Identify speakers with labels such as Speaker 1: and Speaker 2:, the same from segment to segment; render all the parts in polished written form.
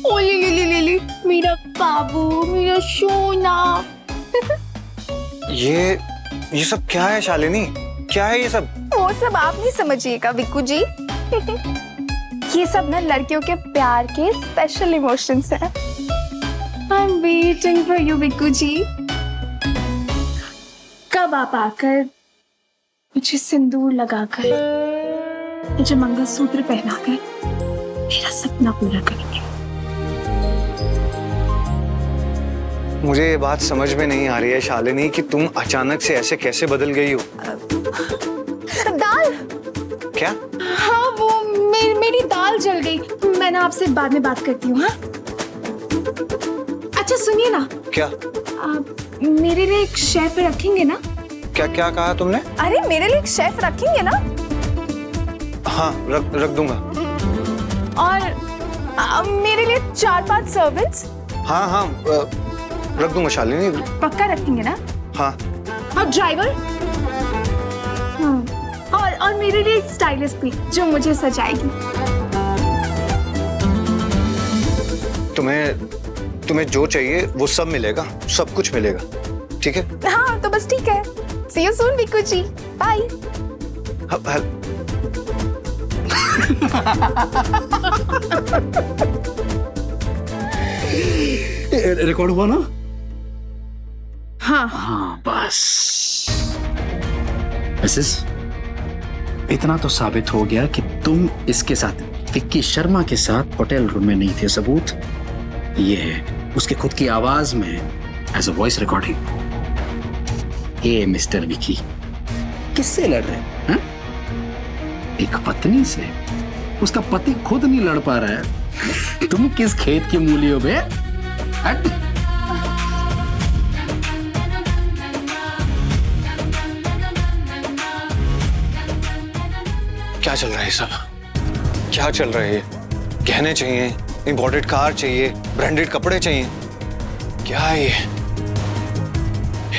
Speaker 1: ओ ले, मेरा बाबू, मेरा सोना।
Speaker 2: ये सब क्या है शालिनी? क्या है ये सब?
Speaker 1: वो सब आप नहीं समझिएगा विक्कू जी। ये सब ना लड़कियों के प्यार के स्पेशल इमोशंस हैं। I'm waiting for you Vikku जी। कब आप आकर मुझे सिंदूर लगाकर, मुझे मंगलसूत्र पहनाकर मेरा सपना पूरा करेंगे?
Speaker 2: मुझे ये बात समझ में नहीं आ रही है शालिनी कि तुम अचानक से ऐसे कैसे बदल गई हो।
Speaker 1: दाल?
Speaker 2: क्या?
Speaker 1: हाँ वो मेरी दाल जल गई। मैं ना आपसे बाद में बात करती हूँ। हाँ अच्छा सुनिए ना।
Speaker 2: क्या?
Speaker 1: आप मेरे लिए एक शेफ रखेंगे ना?
Speaker 2: क्या क्या कहा तुमने?
Speaker 1: अरे मेरे लिए एक शेफ रखेंगे ना?
Speaker 2: हाँ रख दूंगा।
Speaker 1: और मेरे लिए 4-5 सर्वेंट्स?
Speaker 2: हाँ रख दूंगा शालिनी।
Speaker 1: पक्का रखेंगे ना?
Speaker 2: हाँ।
Speaker 1: और ड्राइवर? और मेरे लिए एक स्टाइलिस्ट भी जो मुझे सजाएगी।
Speaker 2: तुम्हें जो चाहिए वो सब मिलेगा, सब कुछ मिलेगा, ठीक है?
Speaker 1: हाँ तो बस ठीक है। See you soon Vikku ji. Bye.
Speaker 3: Record हुआ ना?
Speaker 1: हाँ
Speaker 3: बस मिसेस, इतना तो साबित हो गया कि तुम इसके साथ, विक्की शर्मा के साथ होटल रूम में नहीं थे। सबूत ये है उसके खुद की आवाज में एज अ वॉइस रिकॉर्डिंग। ये मिस्टर विक्की किससे लड़ रहे हैं? एक पत्नी से। उसका पति खुद नहीं लड़ पा रहा है, तुम किस खेत की मूली हो बे?
Speaker 2: क्या चल रहा है सब? क्या चल रहा है? गहने चाहिए, इंपोर्टेड कार चाहिए, ब्रांडेड कपड़े चाहिए, क्या है ये?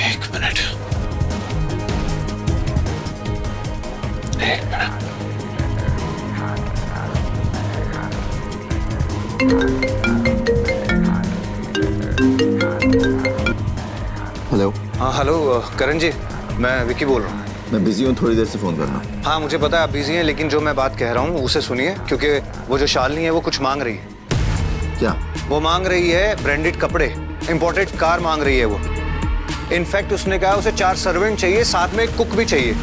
Speaker 2: एक मिनट।
Speaker 4: हेलो।
Speaker 2: हाँ हेलो करण जी, मैं विक्की बोल रहा हूँ।
Speaker 4: मैं बिजी हूँ, थोड़ी देर से फोन करना।
Speaker 2: हाँ मुझे पता है आप बिजी हैं, लेकिन जो मैं बात कह रहा हूँ उसे सुनिए, क्योंकि वो जो शालिनी है वो कुछ मांग रही है।
Speaker 4: क्या?
Speaker 2: वो मांग रही है ब्रांडेड कपड़े, इंपोर्टेड कार मांग रही है वो। इनफैक्ट उसने कहा उसे 4 सर्वेंट चाहिए, साथ में एक कुक भी चाहिए।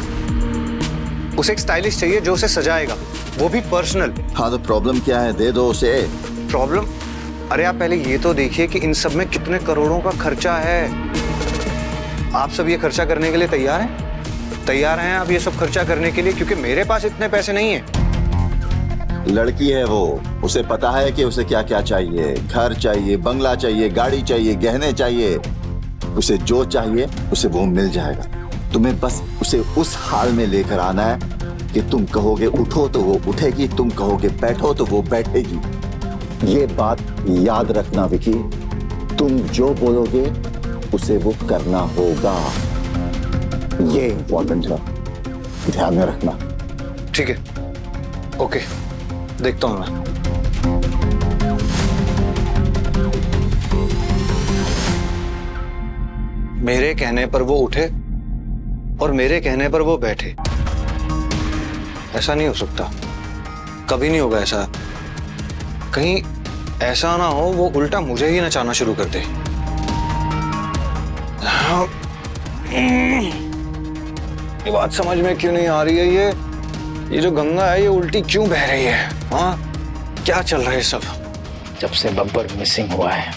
Speaker 2: उसे एक स्टाइलिश चाहिए जो उसे सजाएगा, वो भी पर्सनल।
Speaker 4: हाँ तो प्रॉब्लम क्या है? दे दो उसे।
Speaker 2: प्रॉब्लम? अरे आप पहले ये तो देखिए कि इन सब में कितने करोड़ों का खर्चा है। आप सब ये खर्चा करने के लिए तैयार हैं? तैयार हैं आप ये सब खर्चा करने के लिए? क्योंकि मेरे पास इतने पैसे नहीं हैं।
Speaker 4: लड़की है वो, उसे पता है कि उसे क्या क्या चाहिए। घर चाहिए, बंगला चाहिए, गाड़ी चाहिए, गहने चाहिए। उसे जो चाहिए उसे वो मिल जाएगा। तुम्हें बस उसे उस हाल में लेकर आना है कि तुम कहोगे उठो तो वो उठेगी, तुम कहोगे बैठो तो वो बैठेगी। ये बात याद रखना विकी, तुम जो बोलोगे उसे वो करना होगा। ये इंपॉर्टेंट है, ध्यान में रखना।
Speaker 2: ठीक है, ओके, देखता हूं मैं। मेरे कहने पर वो उठे और मेरे कहने पर वो बैठे। ऐसा नहीं हो सकता, कभी नहीं होगा ऐसा। कहीं ऐसा ना हो वो उल्टा मुझे ही नचाना शुरू कर दे। ये बात समझ में क्यों नहीं आ रही है? ये जो गंगा है ये उल्टी क्यों बह रही है? हाँ क्या चल रहा है सब?
Speaker 3: जब से बब्बर मिसिंग हुआ है।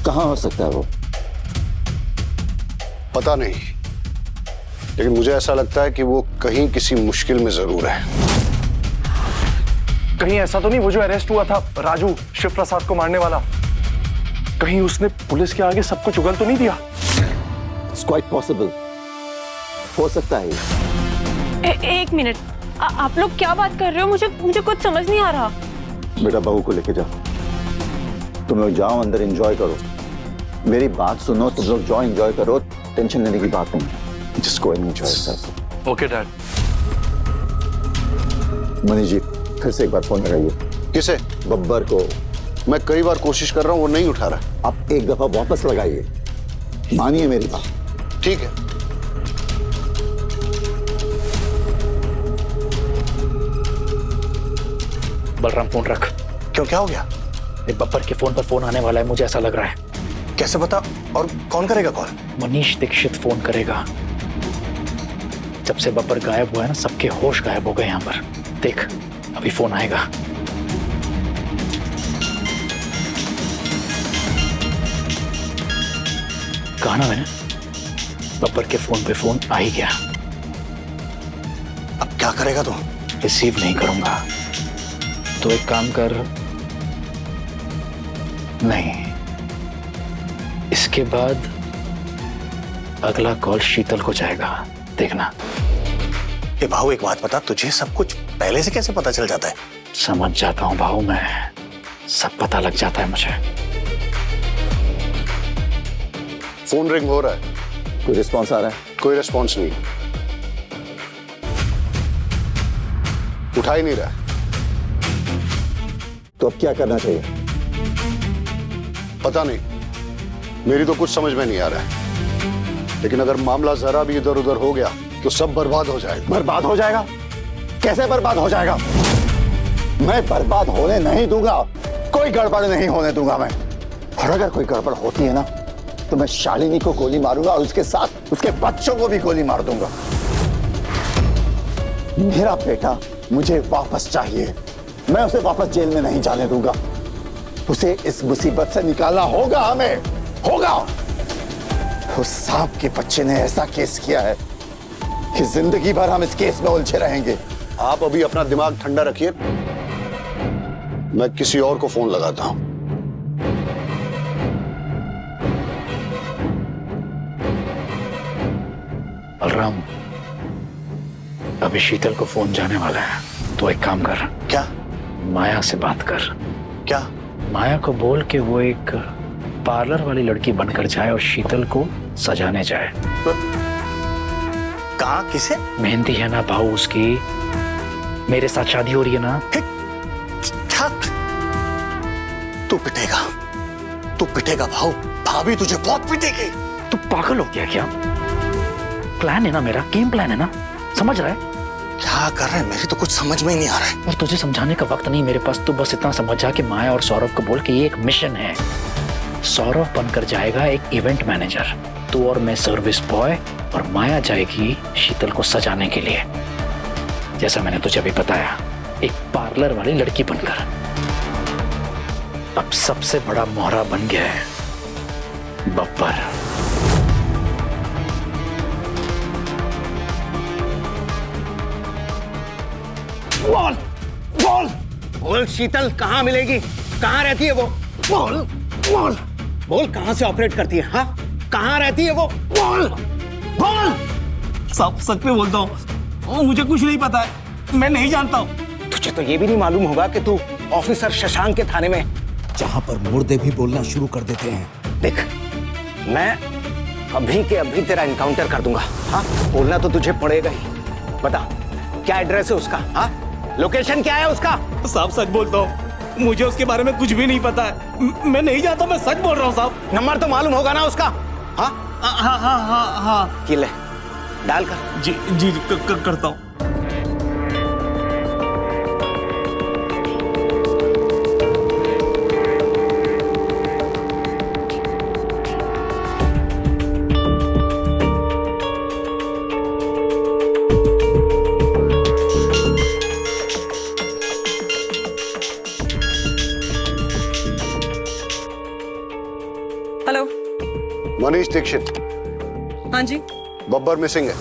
Speaker 4: कहाँ हो सकता है वो?
Speaker 5: पता नहीं, लेकिन मुझे ऐसा लगता है कि वो कहीं किसी मुश्किल में जरूर है।
Speaker 6: कहीं ऐसा तो नहीं वो जो अरेस्ट हुआ था राजू, शिव प्रसाद को मारने वाला, कहीं उसने पुलिस के आगे सब कुछ उगल तो नहीं दिया?
Speaker 4: It's quite possible. हो सकता है।
Speaker 7: एक मिनट, आप लोग क्या बात कर रहे हो? मुझे कुछ समझ नहीं आ रहा।
Speaker 4: बेटा बहू को लेके जाओ, तुम लोग जाओ अंदर एंजॉय करो। मेरी बात सुनो, तुम लोग जाओ एंजॉय करो, टेंशन लेने की बात नहीं। Just go and enjoy yourself.
Speaker 6: Okay dad.
Speaker 4: Manish ji फिर से एक बार फोन लगाइए।
Speaker 5: किसे?
Speaker 4: बब्बर को,
Speaker 5: मैं कई बार कोशिश कर रहा हूं, वो नहीं उठा रहा।
Speaker 4: आप एक दफा वापस लगाइए, मानिए मेरी बात।
Speaker 5: ठीक है।
Speaker 3: बलराम फोन रख।
Speaker 8: क्यों, क्या हो गया?
Speaker 3: ये बब्बर के फोन पर फोन आने वाला है, मुझे ऐसा लग रहा है।
Speaker 8: कैसे पता? और कौन करेगा कॉल?
Speaker 3: मनीष दीक्षित फोन करेगा। जब से बब्बर गायब हुआ है ना, सबके होश गायब हो गए यहाँ पर। देख अभी फोन आएगा। कहा ना मैंने, बब्बर के फोन पे फोन आ ही गया।
Speaker 8: अब क्या करेगा तू?
Speaker 3: रिसीव नहीं करूंगा। तो एक काम कर, नहीं, इसके बाद अगला कॉल शीतल को जाएगा, देखना।
Speaker 8: ए भाऊ, एक बात बता, तुझे सब कुछ पहले से कैसे पता चल जाता है?
Speaker 3: समझ जाता हूं भाऊ, मैं सब पता लग जाता है मुझे।
Speaker 5: फोन रिंग हो रहा है।
Speaker 4: कोई रिस्पॉन्स आ रहा है?
Speaker 5: कोई रिस्पॉन्स नहीं, उठा ही नहीं रहा।
Speaker 4: तो अब क्या करना चाहिए?
Speaker 5: पता नहीं, मेरी तो कुछ समझ में नहीं आ रहा है। लेकिन अगर मामला जरा भी इधर उधर हो गया तो सब बर्बाद हो जाएगा।
Speaker 4: बर्बाद हो जाएगा? कैसे बर्बाद हो जाएगा? मैं बर्बाद होने नहीं दूंगा, कोई गड़बड़ नहीं होने दूंगा मैं। और अगर कोई गड़बड़ होती है ना, तो मैं शालिनी को गोली मारूंगा और उसके साथ उसके बच्चों को भी गोली मार दूंगा। मेरा बेटा मुझे वापस चाहिए, मैं उसे वापस जेल में नहीं जाने दूंगा। उसे इस मुसीबत से निकालना होगा, हमें होगा। उस सांप के बच्चे ने ऐसा केस किया है कि जिंदगी भर हम इस केस में उलझे रहेंगे।
Speaker 5: आप अभी अपना दिमाग ठंडा रखिए, मैं किसी और को फोन लगाता हूं।
Speaker 3: बलराम, अभी शीतल को फोन जाने वाला है, तो एक काम कर।
Speaker 8: क्या?
Speaker 3: माया से बात कर।
Speaker 8: क्या?
Speaker 3: माया को बोल के वो एक पार्लर वाली लड़की बनकर जाए और शीतल को सजाने जाए।
Speaker 8: कहाँ, किसे?
Speaker 3: मेहंदी है ना भाऊ उसकी, मेरे साथ शादी हो रही है ना।
Speaker 8: तू पिटेगा भाऊ, भाभी तुझे बहुत पिटेगी।
Speaker 3: तू पागल हो गया क्या? प्लान है ना मेरा, गेम प्लान है ना, समझ रहा है?
Speaker 8: क्या कर रहे हैं, मेरी तो कुछ समझ में ही नहीं आ रहा है।
Speaker 3: और तुझे समझाने का वक्त नहीं मेरे पास। तू बस इतना समझ जा कि माया और सौरभ को बोल के ये एक मिशन है। सौरभ बनकर जाएगा एक इवेंट मैनेजर, तू और मैं सर्विस बॉय, और माया जाएगी शीतल को सजाने के लिए, जैसा मैंने तुझे अभी बताया, एक पार्लर वाली लड़की बनकर। अब सबसे बड़ा मोहरा बन गया है बब्बर।
Speaker 9: बोल बोल बोल, शीतल कहाँ मिलेगी? कहाँ रहती है वो? बोल बोल बोल, कहाँ से ऑपरेट करती है? हाँ, कहाँ रहती है वो? बोल बोल। सब सच में बोलता हूँ, मुझे कुछ नहीं पता है, मैं नहीं जानता हूँ। तुझे तो ये भी नहीं मालूम होगा कि तू ऑफिसर शशांक के थाने में, जहाँ पर मुर्दे भी बोलना शुरू कर देते हैं। देख, मैं अभी के अभी तेरा एनकाउंटर कर दूंगा। हाँ, बोलना तो तुझे पड़ेगा ही। बता, क्या एड्रेस है उसका? हाँ, लोकेशन क्या है उसका?
Speaker 10: साहब सच बोलता हूँ, मुझे उसके बारे में कुछ भी नहीं पता है। मैं नहीं जानता, मैं सच बोल रहा हूँ साहब।
Speaker 8: नंबर तो मालूम होगा ना उसका? हाँ
Speaker 10: हाँ हाँ हाँ हाँ,
Speaker 8: ले डाल कर।
Speaker 10: जी जी, करता हूँ।
Speaker 11: हेलो,
Speaker 5: मनीष दीक्षित।
Speaker 11: हाँ जी।
Speaker 5: बब्बर मिसिंग है।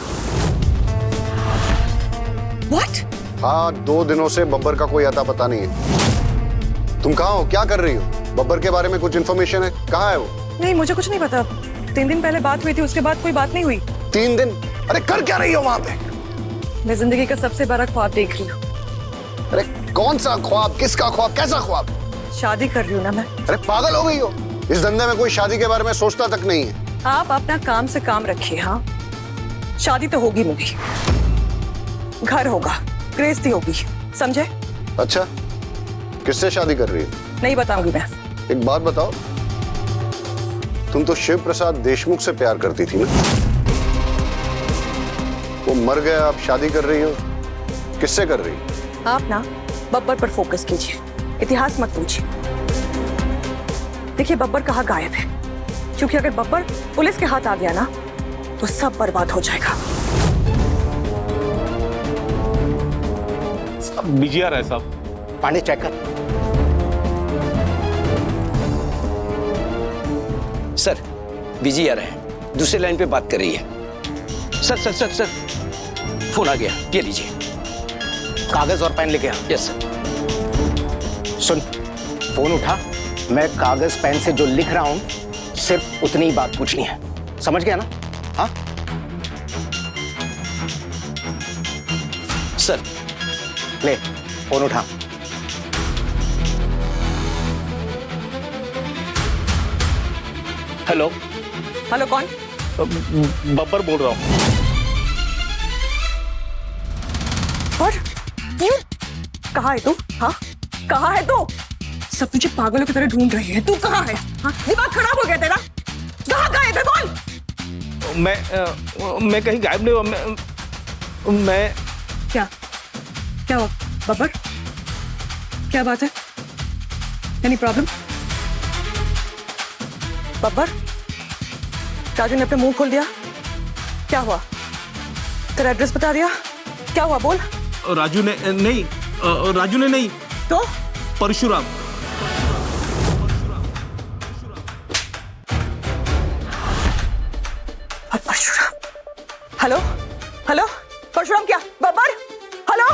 Speaker 11: What?
Speaker 5: हाँ, 2 दिनों से बब्बर का कोई अता पता नहीं है। तुम कहाँ हो, क्या कर रही हो? बब्बर के बारे में कुछ इन्फॉर्मेशन है? कहाँ है वो?
Speaker 11: नहीं, मुझे कुछ नहीं पता। 3 दिन पहले बात हुई थी, उसके बाद कोई बात नहीं हुई।
Speaker 5: 3 दिन? अरे कर क्या रही हो वहां पे?
Speaker 11: मैं जिंदगी का सबसे बड़ा ख्वाब देख रही हूँ।
Speaker 5: अरे कौन सा ख्वाब, किसका ख्वाब, कैसा ख्वाब?
Speaker 11: शादी कर रही हूँ ना मैं।
Speaker 5: अरे पागल हो गई हो? इस धंधे में कोई शादी के बारे में सोचता तक नहीं है।
Speaker 11: आप अपना काम से काम रखिए। हाँ, शादी तो होगी मेरी, घर होगा, गृहस्थी होगी, समझे?
Speaker 5: अच्छा, किससे शादी कर रही है?
Speaker 11: नहीं बताऊंगी मैं।
Speaker 5: एक बात बताओ, तुम तो शिव प्रसाद देशमुख से प्यार करती थी ना? वो मर गया, आप शादी कर रही हो, किससे कर रही हो?
Speaker 11: आप ना बब्बर पर फोकस कीजिए, इतिहास मत पूछिए। देखिए बब्बर कहाँ गायब है, क्योंकि अगर बब्बर पुलिस के हाथ आ गया ना तो सब बर्बाद हो जाएगा।
Speaker 10: बिजी आ रहा है साहब।
Speaker 9: पांडे चेक कर।
Speaker 12: सर बिजी आ रहे हैं, दूसरी लाइन पे बात कर रही है। Sir sir sir sir phone आ गया, ये लीजिए।
Speaker 9: कागज और पेन लेके आ।
Speaker 12: Yes sir.
Speaker 9: सुन, फोन उठा, मैं कागज पेन से जो लिख रहा हूं सिर्फ उतनी ही बात पूछनी है, समझ गया ना? हाँ
Speaker 12: सर।
Speaker 9: ले फोन उठा।
Speaker 10: हेलो।
Speaker 11: हेलो, कौन?
Speaker 10: बब्बर बोल रहा हूँ।
Speaker 11: और क्यों? कहाँ है तू? हाँ कहाँ है तू? सब तुझे पागलों की तरह ढूंढ रही है। तू कहाँ है? हाँ दिमाग खराब हो गया तेरा? कहाँ गायब है बोल?
Speaker 10: मैं कहीं गायब नहीं हुआ। मैं
Speaker 11: क्या क्या हुआ बब्बर? क्या बात है? Any problem? बब्बर, राजू ने अपना मुंह खोल दिया। क्या हुआ? तेरा एड्रेस बता दिया? क्या हुआ बोल?
Speaker 10: राजू ने नहीं, राजू ने नहीं
Speaker 11: तो
Speaker 10: परशुराम।
Speaker 11: परशुराम? हेलो हेलो, परशुराम क्या? बब्बर हेलो?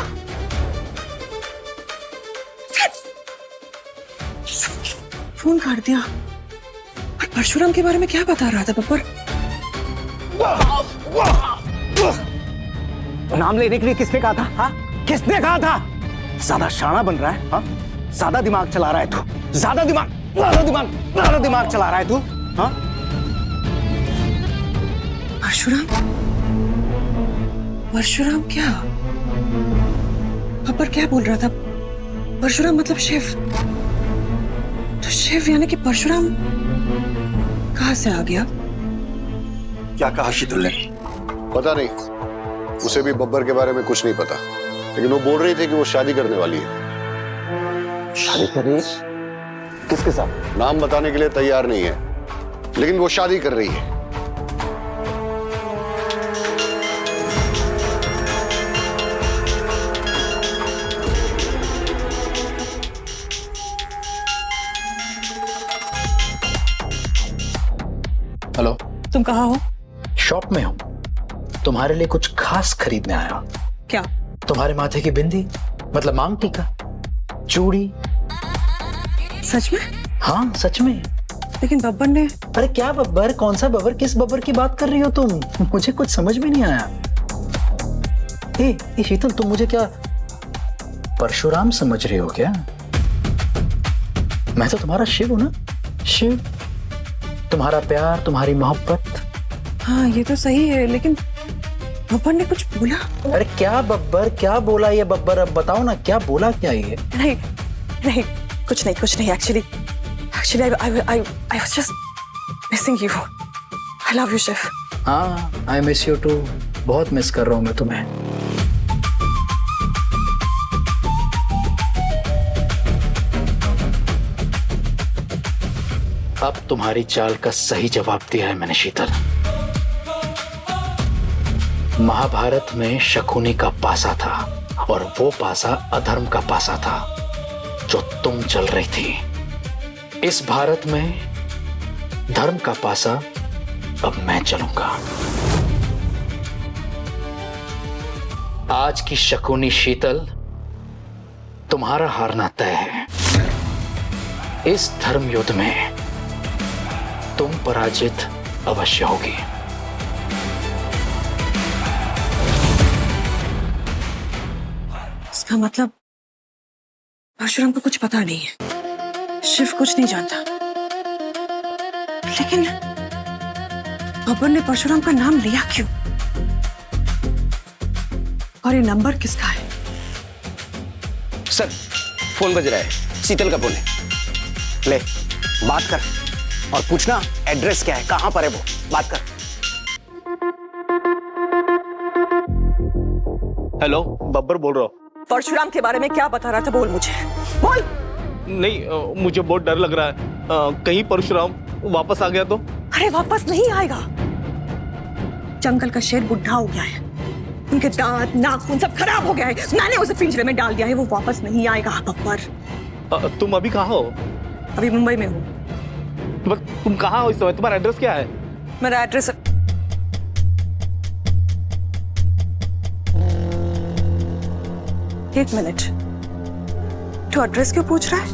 Speaker 11: फोन काट दिया। और परशुराम के बारे में क्या बता रहा था बब्बर?
Speaker 9: नाम लेने के लिए किसने कहा था? हाँ किसने कहा था? ज्यादा शाना बन रहा है? हाँ ज्यादा दिमाग चला रहा है तू, ज्यादा दिमाग चला रहा है तू। हाँ परशुराम क्या? बब्बर क्या बोल रहा था? परशुराम मतलब शिव। तो शिव यानी कि परशुराम कहाँ से आ गया?
Speaker 4: क्या कहा शीतल ने?
Speaker 5: पता नहीं, उसे भी बब्बर के बारे में कुछ नहीं पता, लेकिन वो बोल रही थी कि वो शादी करने वाली है।
Speaker 9: शादी कर रही है? किसके साथ?
Speaker 5: नाम बताने के लिए तैयार नहीं है, लेकिन वो शादी कर रही है।
Speaker 3: हेलो।
Speaker 11: तुम कहाँ हो?
Speaker 3: शॉप में हूँ, तुम्हारे लिए कुछ खास खरीदने आया हूँ।
Speaker 11: क्या?
Speaker 3: तुम्हारे माथे की बिंदी, मतलब मांग टीका, चूड़ी।
Speaker 11: सच में?
Speaker 3: हाँ सच में।
Speaker 11: लेकिन बब्बर ने।
Speaker 3: अरे क्या बब्बर? कौन सा बब्बर? किस बब्बर की बात कर रही हो तुम? मुझे कुछ समझ में नहीं आया। ए शीतल, तुम मुझे क्या परशुराम समझ रही हो क्या? मैं तो तुम्हारा शिव हूं ना, शिव। तुम्हारा प्यार, तुम्हारी मोहब्बत।
Speaker 11: हाँ ये तो सही है, लेकिन बब्बर ने कुछ बोला?
Speaker 3: अरे क्या बब्बर? क्या बोला ये बब्बर? अब बताओ ना, क्या बोला क्या ये?
Speaker 11: नहीं नहीं, कुछ नहीं। Actually I was just missing you. I love you, Shiv.
Speaker 3: हाँ, I miss you too. बहुत मिस कर रहा हूं मैं तुम्हें। अब तुम्हारी चाल का सही जवाब दिया है मैंने शीतल। महाभारत में शकुनी का पासा था, और वो पासा अधर्म का पासा था जो तुम चल रही थी। इस भारत में धर्म का पासा अब मैं चलूंगा। आज की शकुनी शीतल, तुम्हारा हारना तय है। इस धर्म युद्ध में तुम पराजित अवश्य होगी।
Speaker 11: इसका मतलब परशुराम को कुछ पता नहीं है, शिव कुछ नहीं जानता। लेकिन बब्बर ने परशुराम का नाम लिया क्यों? और ये नंबर किसका है?
Speaker 12: सर फोन बज रहा है, शीतल का फोन है।
Speaker 9: ले बात कर और पूछना एड्रेस क्या है, कहां पर है वो, बात कर।
Speaker 10: हेलो, बब्बर बोल रहा हूँ।
Speaker 11: परशुराम के बारे में क्या बता रहा था, बोल मुझे, बोल।
Speaker 10: नहीं, मुझे बहुत डर लग रहा है, कहीं परशुराम वापस आ गया तो।
Speaker 11: अरे वापस नहीं आएगा, जंगल का शेर बुढ़ा हो गया है, उनके दांत नाखून सब खराब हो गया है, मैंने उसे पिंजरे में डाल दिया है, वो वापस नहीं आएगा बब्बर।
Speaker 10: तुम अभी कहाँ हो?
Speaker 11: अभी मुंबई में हूँ।
Speaker 10: तुम कहाँ हो इस समय? तुम्हारा एड्रेस क्या है?
Speaker 11: मेरा एड्रेस एक मिनट, तू एड्रेस क्यों पूछ रहा है?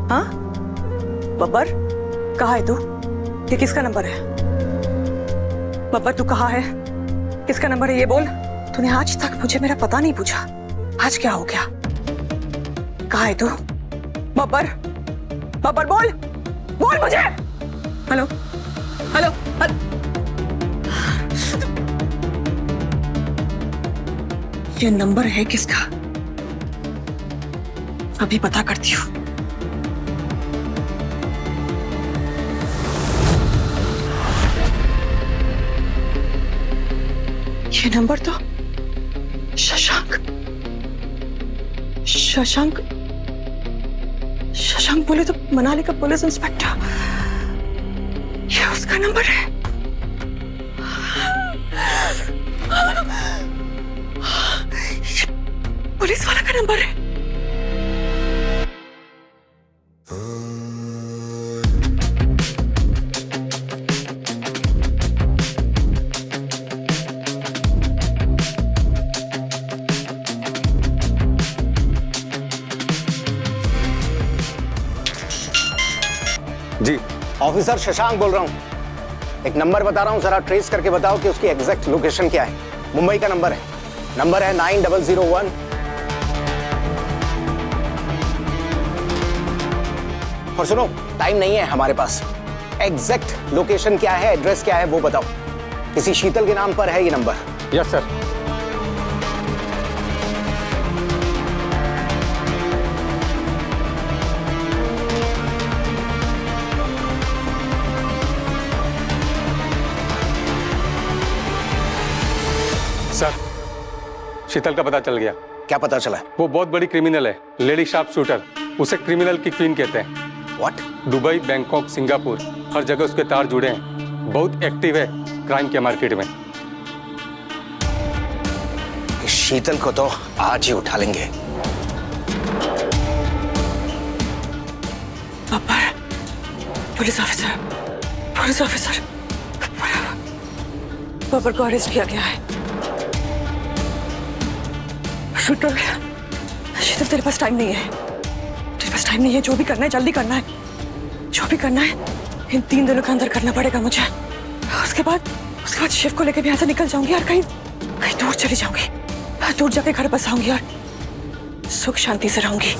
Speaker 11: हाँ बब्बर, कहाँ है तू? ये किसका नंबर है? बब्बर तू कहाँ है? किसका नंबर है ये बोल। तूने आज तक मुझे मेरा पता नहीं पूछा, आज क्या हो गया? कहाँ है तू? बब्बर, बब्बर बोल, बोल मुझे। हेलो हेलो हेलो, ये नंबर है किसका? अभी पता करती हूँ। ये नंबर तो शशांक शशांक शशांक बोले तो मनाली का पुलिस इंस्पेक्टर, ये उसका नंबर है। ये पुलिस वाला का नंबर है।
Speaker 9: जी, ऑफिसर शशांक बोल रहा हूं। एक नंबर बता रहा हूं, जरा ट्रेस करके बताओ कि उसकी एग्जैक्ट लोकेशन क्या है। मुंबई का नंबर है 9001। और सुनो, टाइम नहीं है हमारे पास, एग्जैक्ट लोकेशन क्या है, एड्रेस क्या है वो बताओ। किसी शीतल के नाम पर है ये नंबर।
Speaker 6: Yes sir. सर, शीतल का पता चल गया।
Speaker 9: क्या पता चला?
Speaker 6: वो बहुत बड़ी क्रिमिनल है, लेडी शार्प शूटर। उसे क्रिमिनल की क्वीन कहते हैं।
Speaker 9: व्हाट?
Speaker 6: दुबई, बैंकॉक, सिंगापुर, हर जगह उसके तार जुड़े हैं। बहुत एक्टिव है क्राइम के मार्केट में।
Speaker 9: शीतल को तो आज ही उठा लेंगे।
Speaker 11: Babbar, police officer, police officer, Babbar को अरेस्ट किया गया है। शीतल, शीतल तेरे पास टाइम नहीं है, तेरे पास टाइम नहीं है। जो भी करना है जल्दी करना है, जो भी करना है इन 3 दिनों के अंदर करना पड़ेगा मुझे। उसके बाद शिव को लेकर भी यहाँ से निकल जाऊंगी और कहीं दूर चली जाऊंगी, दूर जाके घर बसाऊंगी और सुख शांति से रहूंगी।